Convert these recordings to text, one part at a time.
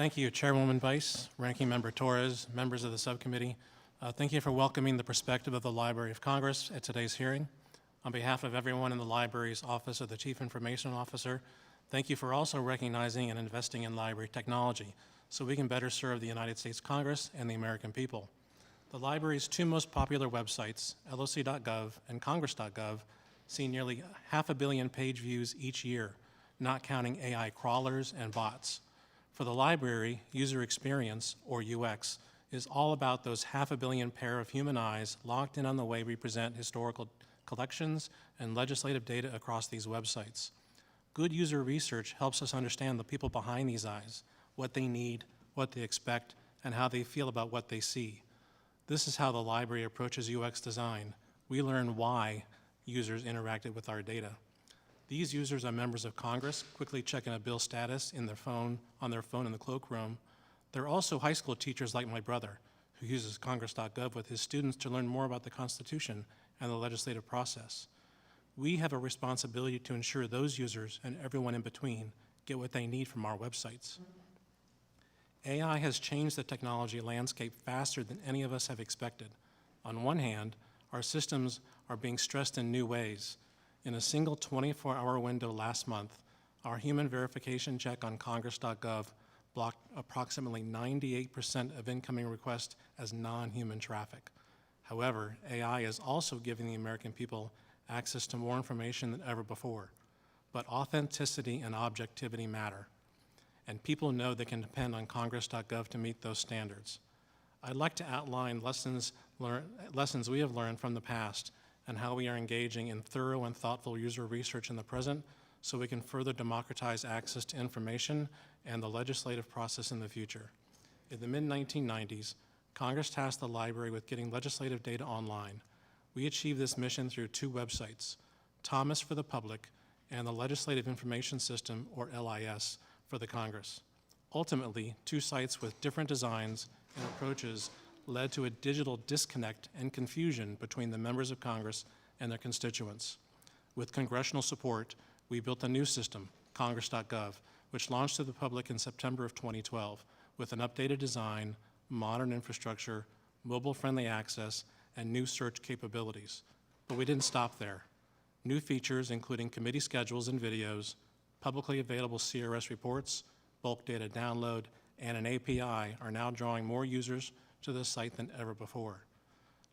Thank you, Chairwoman Vice, Ranking Member Torres, members of the subcommittee. Thank you for welcoming the perspective of the Library of Congress at today's hearing. On behalf of everyone in the library's Office of the Chief Information Officer, thank you for also recognizing and investing in library technology so we can better serve the United States Congress and the American people. The library's two most popular websites, loc.gov and congress.gov, see nearly 500 million page views each year, not counting AI crawlers and bots. For the library, user experience, or UX, is all about those 500 million pair of human eyes locked in on the way we present historical collections and legislative data across these websites. Good user research helps us understand the people behind these eyes, what they need, what they expect, and how they feel about what they see. This is how the library approaches UX design. We learn why users interacted with our data. These users are members of Congress, quickly checking a bill status on their phone in the cloakroom. They're also high school teachers like my brother, who uses congress.gov with his students to learn more about the Constitution and the legislative process. We have a responsibility to ensure those users and everyone in between get what they need from our websites. AI has changed the technology landscape faster than any of us have expected. On one hand, our systems are being stressed in new ways. In a single 24-hour window last month, our human verification check on congress.gov blocked approximately 98% of incoming requests as non-human traffic. However, AI is also giving the American people access to more information than ever before. But authenticity and objectivity matter, and people know they can depend on congress.gov to meet those standards. I'd like to outline lessons we have learned from the past and how we are engaging in thorough and thoughtful user research in the present so we can further democratize access to information and the legislative process in the future. In the mid-1990s, Congress tasked the library with getting legislative data online. We achieved this mission through two websites, Thomas for the public and the Legislative Information System, or LIS, for the Congress. Ultimately, two sites with different designs and approaches led to a digital disconnect and confusion between the members of Congress and their constituents. With congressional support, we built a new system, congress.gov, which launched to the public in September of 2012 with an updated design, modern infrastructure, mobile-friendly access, and new search capabilities. But we didn't stop there. New features, including committee schedules and videos, publicly available CRS reports, bulk data download, and an API are now drawing more users to the site than ever before.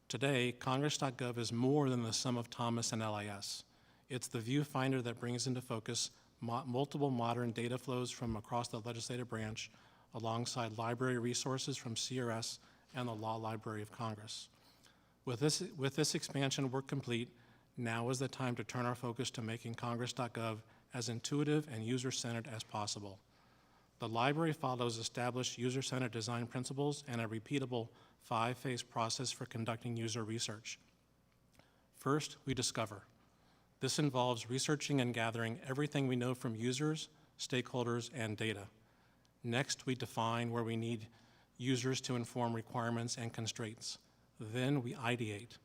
Today, congress.gov is more than the sum of Thomas and LIS. It's the viewfinder that brings into focus multiple modern data flows from across the legislative branch, alongside library resources from CRS and the Law Library of Congress. With this expansion work complete, now is the time to turn our focus to making congress.gov as intuitive and user-centered as possible. The library follows established user-centered design principles and a repeatable 5-phase process for conducting user research. First, we discover. This involves researching and gathering everything we know from users, stakeholders, and data. Next, we define where we need users to inform requirements and constraints. Then we ideate.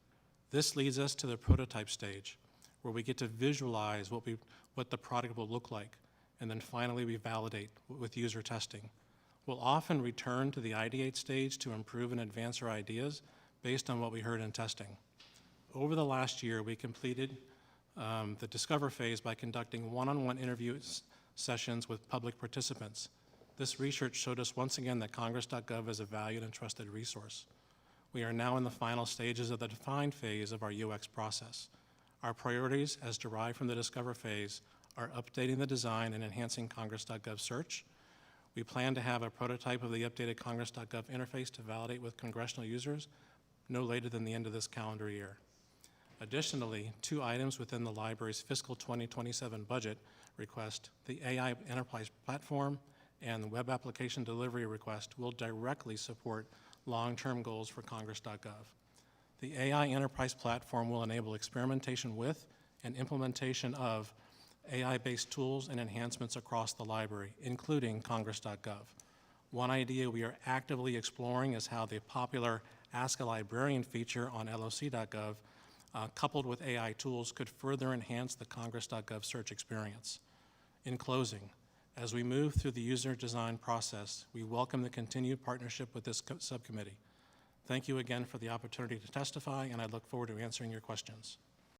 This leads us to the prototype stage, where we get to visualize what the product will look like. And then finally, we validate with user testing. We'll often return to the ideate stage to improve and advance our ideas based on what we heard in testing. Over the last year, we completed the discover phase by conducting one-on-one interview sessions with public participants. This research showed us once again that congress.gov is a valued and trusted resource. We are now in the final stages of the define phase of our UX process. Our priorities, as derived from the discover phase, are updating the design and enhancing congress.gov search. We plan to have a prototype of the updated congress.gov interface to validate with congressional users no later than the end of this calendar year. Additionally, two items within the library's fiscal 2027 budget request, the AI Enterprise Platform and the Web Application Delivery request, will directly support long-term goals for congress.gov. The AI Enterprise Platform will enable experimentation with and implementation of AI-based tools and enhancements across the library, including congress.gov. One idea we are actively exploring is how the popular Ask a Librarian feature on loc.gov, coupled with AI tools, could further enhance the congress.gov search experience. In closing, As we move through the user design process, we welcome the continued partnership with this subcommittee. Thank you again for the opportunity to testify, and I look forward to answering your questions.